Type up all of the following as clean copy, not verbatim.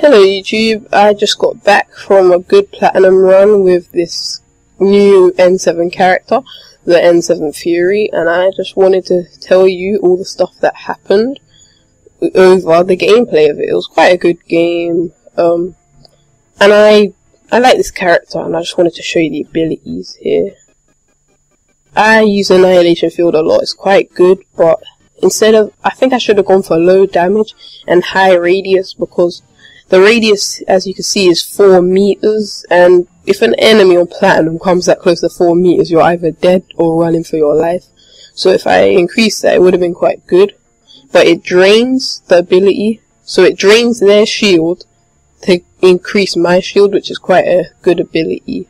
Hello YouTube, I just got back from a good platinum run with this new N7 character, the N7 Fury, and I just wanted to tell you all the stuff that happened over the gameplay of it. It was quite a good game, and I like this character, and I just wanted to show you the abilities here. I use Annihilation Field a lot, it's quite good, but instead of, I think I should have gone for low damage and high radius, because the radius, as you can see, is 4 meters, and if an enemy on platinum comes that close to 4 meters, you're either dead or running for your life. So if I increased that, it would have been quite good. But it drains the ability, so it drains their shield to increase my shield, which is quite a good ability.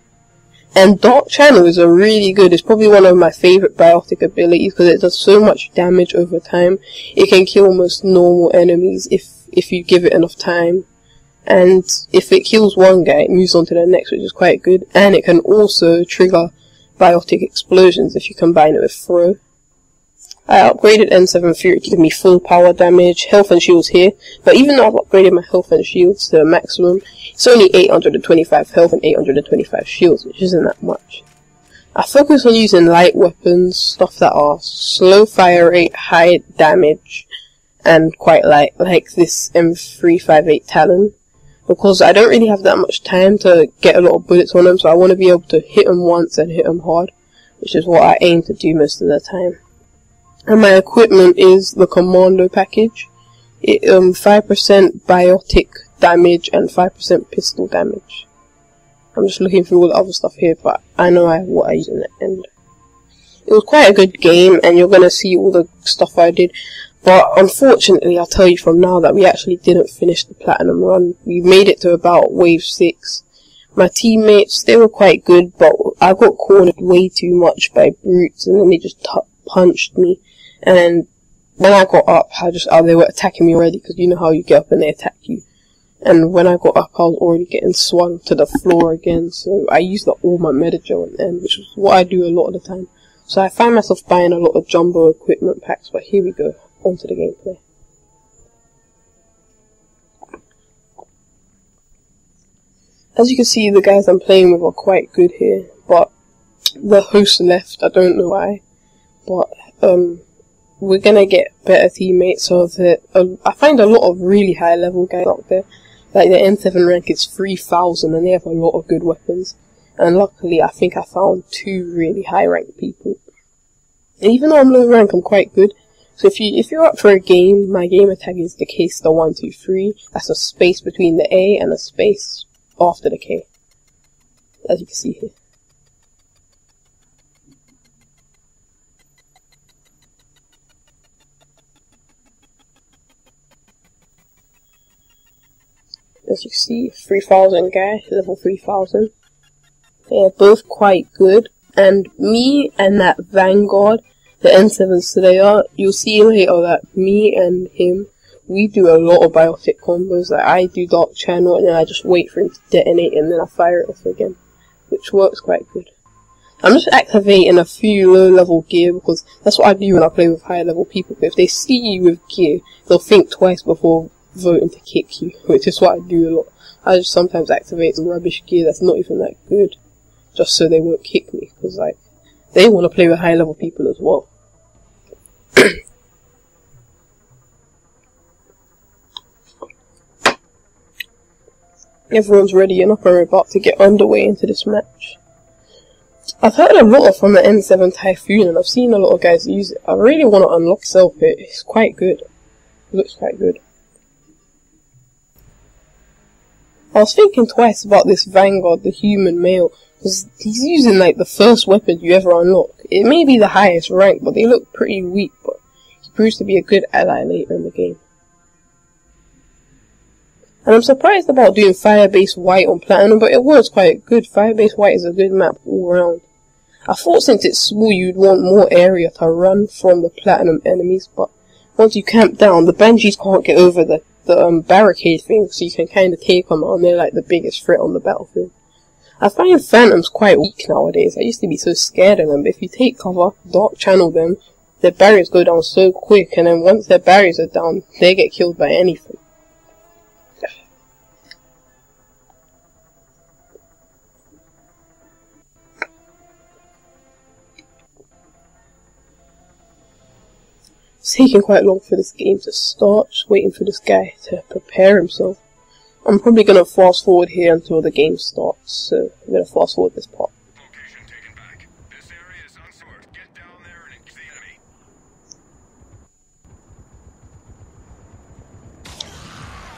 And Dark Channel is a really good, it's probably one of my favourite biotic abilities, because it does so much damage over time. It can kill most normal enemies if you give it enough time. And if it kills one guy, it moves on to the next, which is quite good. And it can also trigger biotic explosions if you combine it with throw. I upgraded N7 Fury to give me full power damage, health and shields here. But even though I've upgraded my health and shields to the maximum, it's only 825 health and 825 shields, which isn't that much. I focus on using light weapons, stuff that are slow fire rate, high damage, and quite light, like this M358 Talon. Because I don't really have that much time to get a lot of bullets on them, so I want to be able to hit them once and hit them hard, which is what I aim to do most of the time. And my equipment is the Commando package. It 5% biotic damage and 5% pistol damage. I'm just looking through all the other stuff here, but I know what I use in the end. It was quite a good game, and you're gonna see all the stuff I did. But unfortunately, I'll tell you from now that we actually didn't finish the platinum run. We made it to about wave 6. My teammates, they were quite good, but I got cornered way too much by brutes, and then they just punched me. And when I got up, they were attacking me already, because you know how you get up and they attack you. And when I got up, I was already getting swung to the floor again, so I used up all my metagel at the end, which is what I do a lot of the time. So I find myself buying a lot of jumbo equipment packs, but here we go. Onto the gameplay. As you can see, the guys I'm playing with are quite good here, but the host left, I don't know why, but we're gonna get better teammates, so that I find a lot of really high level guys out there, like the N7 rank is 3000 and they have a lot of good weapons, and luckily I think I found 2 really high rank people. And even though I'm low rank, I'm quite good. So if you're up for a game, my gamer tag is the K*123. That's a space between the A and a space after the K, as you can see here. As you can see, 3000 guy, level 3000. They're both quite good, and me and that Vanguard, the N7 Slayer, you'll see later that me and him, we do a lot of biotic combos. Like I do Dark Channel and then I just wait for him to detonate and then I fire it off again, which works quite good. I'm just activating a few low level gear because that's what I do when I play with high level people. If they see you with gear, they'll think twice before voting to kick you, which is what I do a lot. I just sometimes activate some rubbish gear that's not even that good, just so they won't kick me, because like, they want to play with high level people as well. Everyone's ready enough and we're about to get underway into this match. I've heard a lot from the N7 Typhoon and I've seen a lot of guys use it. I really want to unlock self-hit. It's quite good. It looks quite good. I was thinking twice about this Vanguard, the human male, because he's using like the first weapon you ever unlock. It may be the highest rank, but they look pretty weak, but he proves to be a good ally later in the game. And I'm surprised about doing Fire-Based White on Platinum, but it was quite good. Fire-Based White is a good map all around. I thought since it's small you'd want more area to run from the Platinum enemies, but once you camp down, the Banshees can't get over the barricade thing, so you can kind of take them on. They're like the biggest threat on the battlefield. I find Phantoms quite weak nowadays. I used to be so scared of them, but if you take cover, Dark Channel them, their barriers go down so quick, and then once their barriers are down, they get killed by anything. It's taking quite long for this game to start, just waiting for this guy to prepare himself. I'm probably going to fast forward here until the game starts, so I'm going to fast forward this part. Location taken back. This area is unsecured. Get down there and engage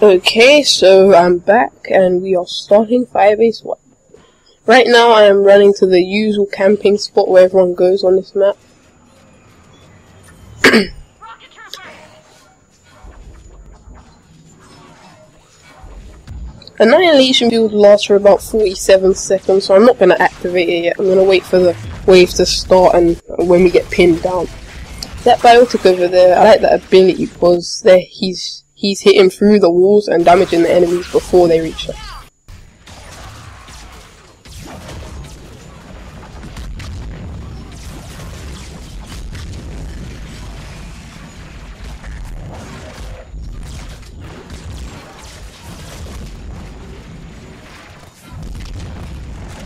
the enemy. Okay, so I'm back and we are starting Firebase 1. Right now I am running to the usual camping spot where everyone goes on this map. Annihilation build lasts for about 47 seconds, so I'm not going to activate it yet. I'm going to wait for the wave to start and when we get pinned down. That biotic over there, I like that ability because he's hitting through the walls and damaging the enemies before they reach us.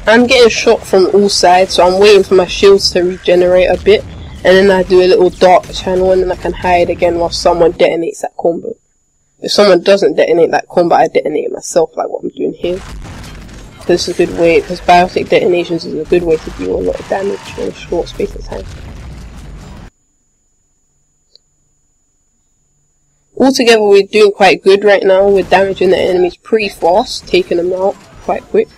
I'm getting shot from all sides, so I'm waiting for my shields to regenerate a bit, and then I do a little dark channel and then I can hide again while someone detonates that combo. If someone doesn't detonate that combo, I detonate it myself like what I'm doing here. This is a good way, because biotic detonations is a good way to do a lot of damage in a short space of time. Altogether we're doing quite good right now, we're damaging the enemies pretty fast, taking them out quite quick.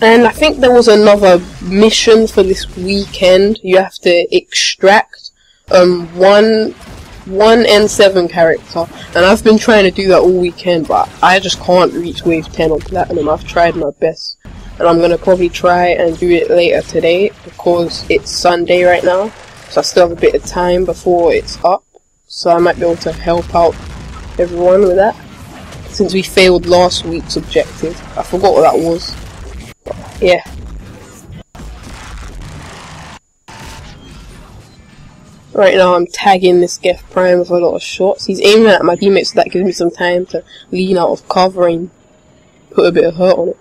And I think there was another mission for this weekend. You have to extract one N7 character, and I've been trying to do that all weekend, but I just can't reach wave 10 on platinum. I've tried my best, and I'm gonna probably try and do it later today because it's Sunday right now, so I still have a bit of time before it's up. So I might be able to help out everyone with that. Since we failed last week's objective, I forgot what that was. Yeah. Right now I'm tagging this Geth Prime with a lot of shots. He's aiming at my teammates, so that gives me some time to lean out of cover and put a bit of hurt on it.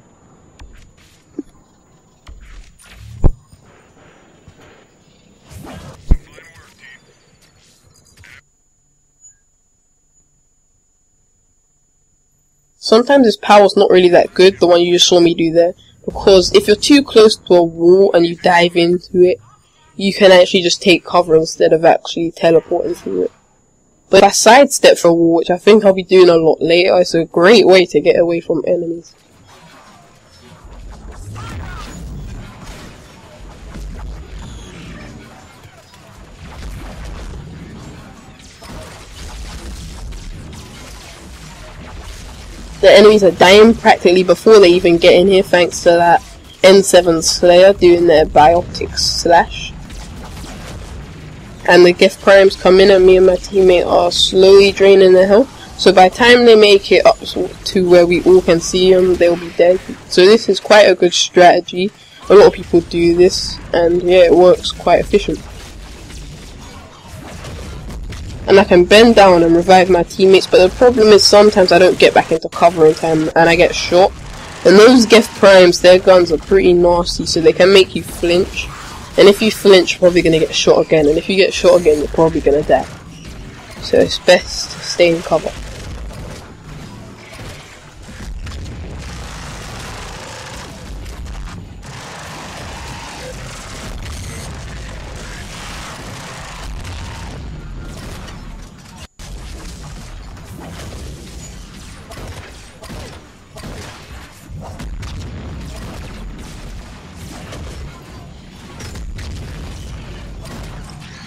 Sometimes his power's not really that good, the one you just saw me do there. Because if you're too close to a wall and you dive into it, you can actually just take cover instead of actually teleporting through it. But if I sidestep for a wall, which I think I'll be doing a lot later, it's a great way to get away from enemies. The enemies are dying practically before they even get in here, thanks to that N7 Slayer doing their biotic slash. And the Geth Primes come in and me and my teammate are slowly draining their health. So by the time they make it up to where we all can see them, they'll be dead. So this is quite a good strategy. A lot of people do this, and yeah, it works quite efficient. And I can bend down and revive my teammates, but the problem is sometimes I don't get back into cover in time and I get shot. And those Geth Primes, their guns are pretty nasty, so they can make you flinch. And if you flinch, you're probably going to get shot again, and if you get shot again, you're probably going to die. So it's best to stay in cover.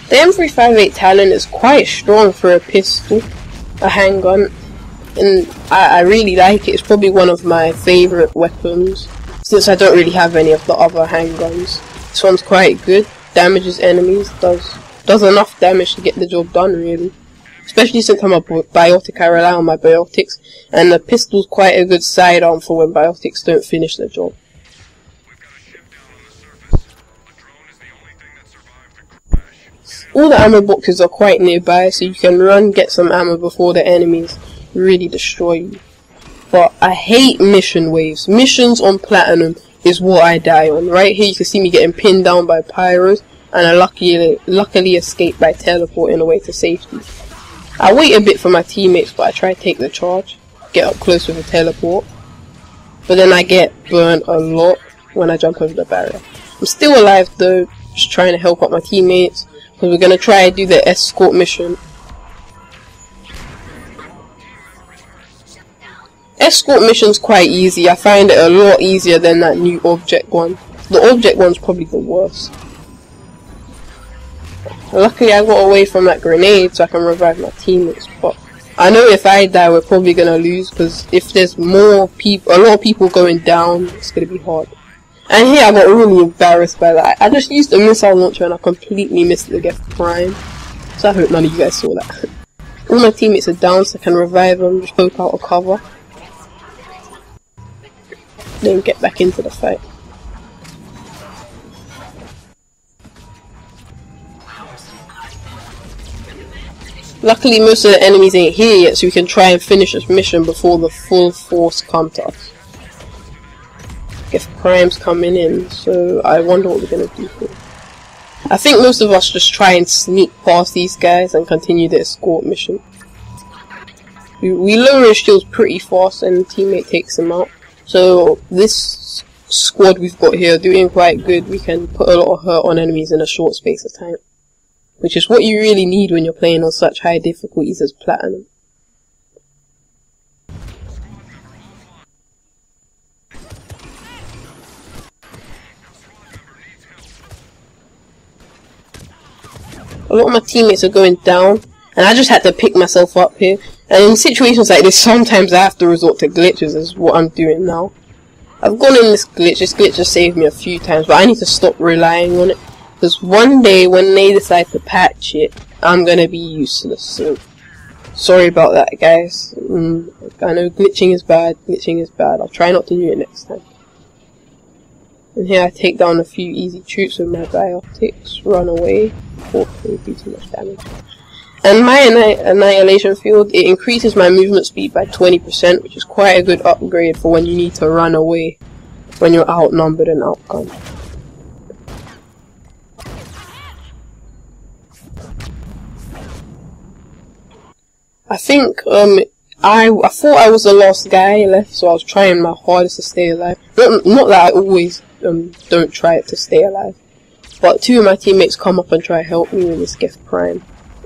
The M358 Talon is quite strong for a pistol, a handgun, and I really like it. It's probably one of my favourite weapons, since I don't really have any of the other handguns. This one's quite good, damages enemies, does enough damage to get the job done really. Especially since I'm a biotic, I rely on my biotics, and the pistol's quite a good sidearm for when biotics don't finish the job. All the ammo boxes are quite nearby, so you can run, get some ammo before the enemies really destroy you. But I hate mission waves. Missions on Platinum is what I die on. Right here you can see me getting pinned down by pyros, and I luckily escaped by teleporting away to safety. I wait a bit for my teammates, but I try to take the charge, get up close with a teleport, but then I get burnt a lot when I jump over the barrier. I'm still alive though, just trying to help out my teammates, because we're going to try to do the escort mission. Escort mission's quite easy. I find it a lot easier than that new object one. The object one's probably the worst. Luckily I got away from that grenade so I can revive my teammates, but I know if I die we're probably gonna lose, because if there's more people, a lot of people going down, it's gonna be hard. And here I got really embarrassed by that. I just used a missile launcher and I completely missed the Geth Prime. So I hope none of you guys saw that. All my teammates are down so I can revive them, just poke out a cover. Then get back into the fight. Luckily most of the enemies ain't here yet, so we can try and finish this mission before the full force come to us. Geth Prime's coming in, so I wonder what we're gonna do here. I think most of us just try and sneak past these guys and continue the escort mission. We lower his shields pretty fast and the teammate takes him out. So this squad we've got here doing quite good. We can put a lot of hurt on enemies in a short space of time, which is what you really need when you're playing on such high difficulties as Platinum. A lot of my teammates are going down, and I just had to pick myself up here. And in situations like this, sometimes I have to resort to glitches, is what I'm doing now. I've gone in this glitch has saved me a few times, but I need to stop relying on it. Because one day, when they decide to patch it, I'm gonna be useless, so sorry about that, guys. I know glitching is bad, I'll try not to do it next time. And here I take down a few easy troops with my biotics, run away, hopefully do too much damage. And my annihilation field, it increases my movement speed by 20%, which is quite a good upgrade for when you need to run away, when you're outnumbered and outgunned. I think, I thought I was the last guy left, so I was trying my hardest to stay alive. Not that I always don't try it to stay alive, but two of my teammates come up and try to help me with this Geth Prime,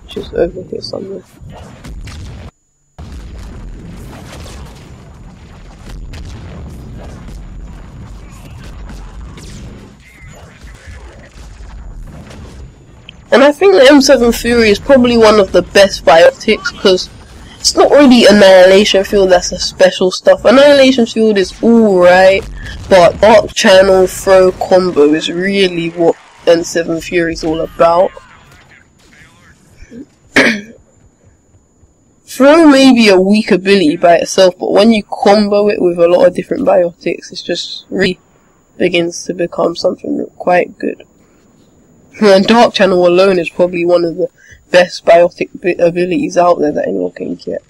which is over here somewhere. And I think the M7 Fury is probably one of the best biotics, because it's not really Annihilation Field that's the special stuff. Annihilation Field is alright, but Dark Channel Throw combo is really what M7 Fury is all about. Throw may be a weak ability by itself, but when you combo it with a lot of different biotics, it just really begins to become something quite good. And Dark Channel alone is probably one of the best biotic abilities out there that anyone can get.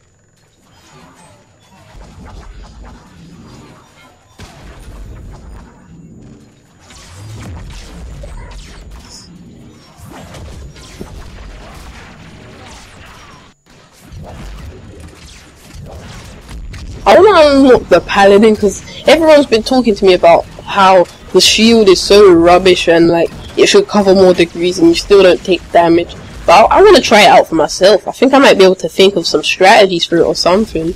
I want to unlock the Paladin, because everyone's been talking to me about how the shield is so rubbish and like it should cover more degrees and you still don't take damage. But I want to try it out for myself. I think I might be able to think of some strategies for it or something.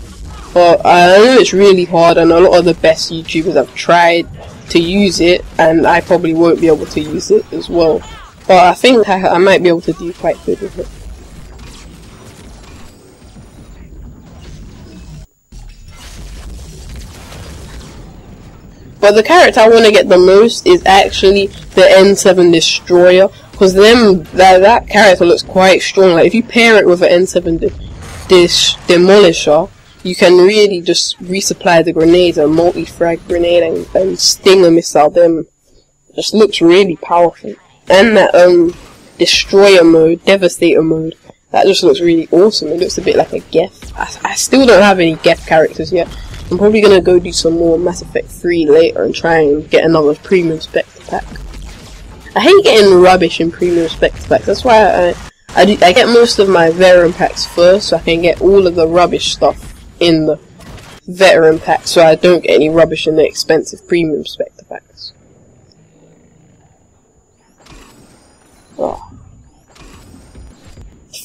But I know it's really hard, and a lot of the best YouTubers have tried to use it, and I probably won't be able to use it as well. But I think I might be able to do quite good with it. But the character I want to get the most is actually the N7 Destroyer, because that character looks quite strong. Like if you pair it with an N7 Demolisher, you can really just resupply the grenades, a multi-frag grenade, and sting a missile. Them just looks really powerful. And that Destroyer mode, Devastator mode, that just looks really awesome. It looks a bit like a Geth. I still don't have any Geth characters yet. I'm probably gonna go do some more Mass Effect 3 later and try and get another premium Spectre pack. I hate getting rubbish in premium Spectre packs. That's why I get most of my veteran packs first, so I can get all of the rubbish stuff in the veteran pack, so I don't get any rubbish in the expensive premium Spectre packs. Oh.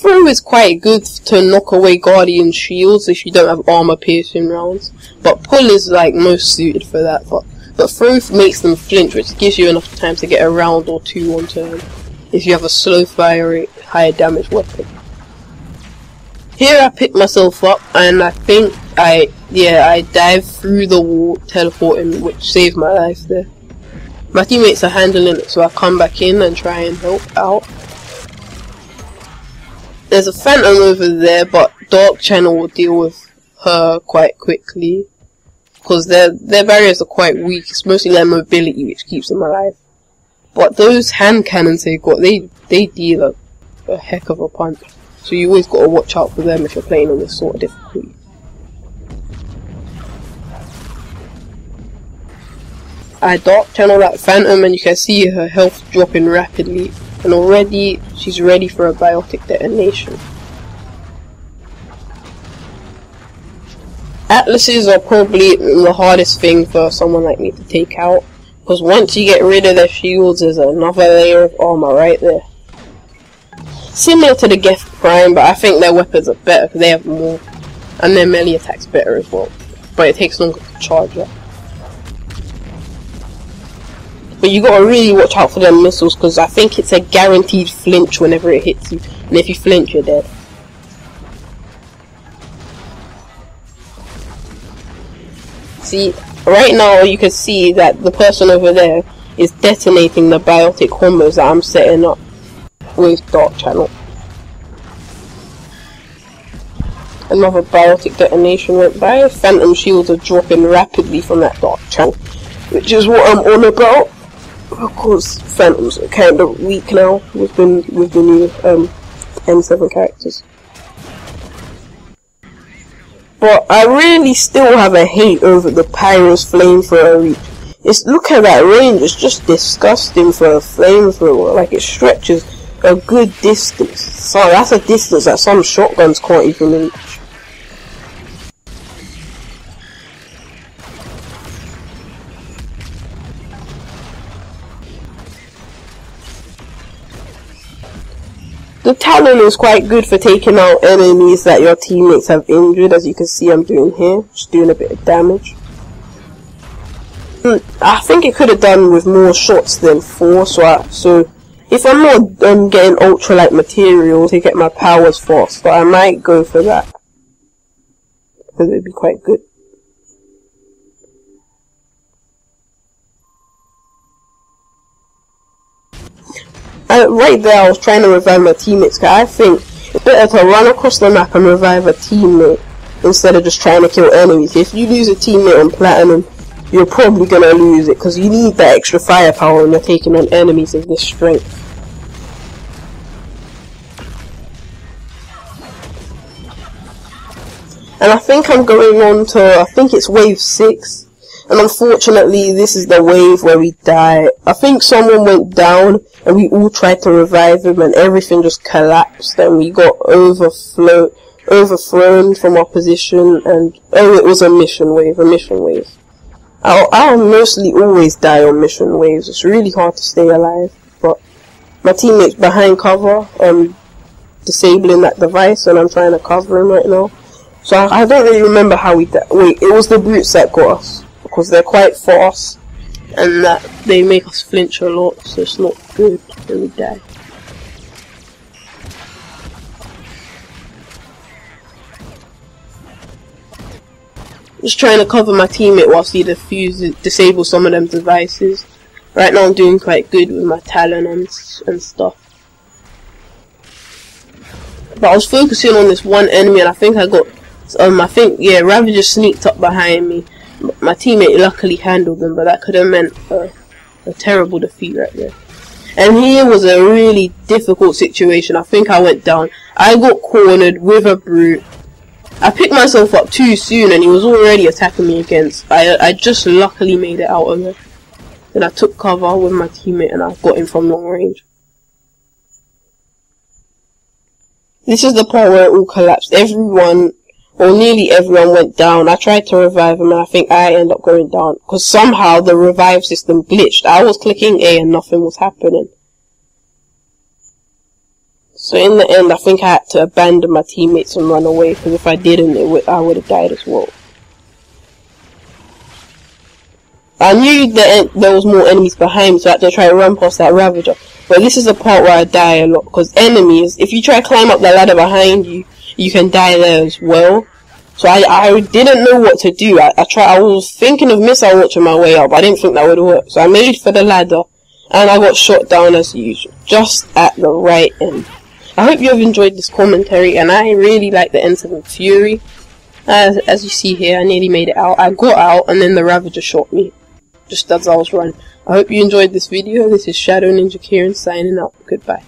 Throw is quite good to knock away Guardian shields if you don't have armor piercing rounds, but pull is like most suited for that. But throw makes them flinch, which gives you enough time to get a round or two on turn if you have a slow fire rate, higher damage weapon. Here I picked myself up and I think I dived through the wall, teleporting, which saved my life there. My teammates are handling it, so I come back in and try and help out. There's a phantom over there, but Dark Channel will deal with her quite quickly, because their barriers are quite weak. It's mostly their mobility which keeps them alive. But those hand cannons they got, they deal a heck of a punch. So you always got to watch out for them if you're playing on this sort of difficulty. I Dark Channel that phantom and you can see her health dropping rapidly, and already she's ready for a biotic detonation. Atlases are probably the hardest thing for someone like me to take out, because once you get rid of their shields there's another layer of armor right there. Similar to the Geth Prime, but I think their weapons are better because they have more, and their melee attack's better as well, but it takes longer to charge up. But you gotta really watch out for them missiles, because I think it's a guaranteed flinch whenever it hits you, and if you flinch you're dead. See, right now you can see that the person over there is detonating the biotic combos that I'm setting up with Dark Channel. Another biotic detonation went by. Phantom shields are dropping rapidly from that Dark Channel, which is what I'm on about. Of course, phantoms are kind of weak now with the new N7 characters. But I really still have a hate over the Pyro's flamethrower reach. Look at that range, it's just disgusting for a flamethrower. Like, it stretches a good distance. So that's a distance that some shotguns can't even reach. The Talon is quite good for taking out enemies that your teammates have injured, as you can see I'm doing here, just doing a bit of damage. I think it could have done with more shots than 4, so if I'm not getting ultralight materials to get my powers faster, I might go for that, because it'd be quite good. Right there I was trying to revive my teammates, because I think it's better to run across the map and revive a teammate instead of just trying to kill enemies. If you lose a teammate on Platinum, you're probably going to lose it, because you need that extra firepower when you're taking on enemies of this strength. And I think I'm going on to, I think it's wave 6. And unfortunately, this is the wave where we die. I think someone went down, and we all tried to revive him, and everything just collapsed, and we got overthrown from our position, and oh, it was a mission wave, I'll mostly always die on mission waves. It's really hard to stay alive, but my teammate's behind cover, disabling that device, and I'm trying to cover him right now. So I don't really remember how we died. Wait, it was the brutes that got us, because they're quite fast, and that they make us flinch a lot, so it's not good when we die. Just trying to cover my teammate whilst he disables some of them devices. Right now I'm doing quite good with my Talon and stuff. But I was focusing on this one enemy, and I think Ravager sneaked up behind me. My teammate luckily handled them, but that could have meant a terrible defeat right there. And here was a really difficult situation. I think I went down. I got cornered with a brute, I picked myself up too soon and he was already attacking me again. I just luckily made it out of it. Then I took cover with my teammate and I got him from long range. This is the part where it all collapsed. Everyone, or nearly everyone, went down. I tried to revive him and I think I ended up going down. Because somehow the revive system glitched. I was clicking A and nothing was happening. So in the end, I think I had to abandon my teammates and run away. Because if I didn't, I would have died as well. I knew that there was more enemies behind me, so I had to try to run past that Ravager. But this is the part where I die a lot, because enemies, if you try to climb up the ladder behind you, you can die there as well. So I didn't know what to do. I was thinking of missile launching my way up, but I didn't think that would work. So I made for the ladder, and I got shot down as usual, just at the right end. I hope you have enjoyed this commentary, and I really like the N7 Fury. As you see here, I nearly made it out. I got out, and then the Ravager shot me, just as I was running. I hope you enjoyed this video. This is Shadow Ninja Kieran signing out. Goodbye.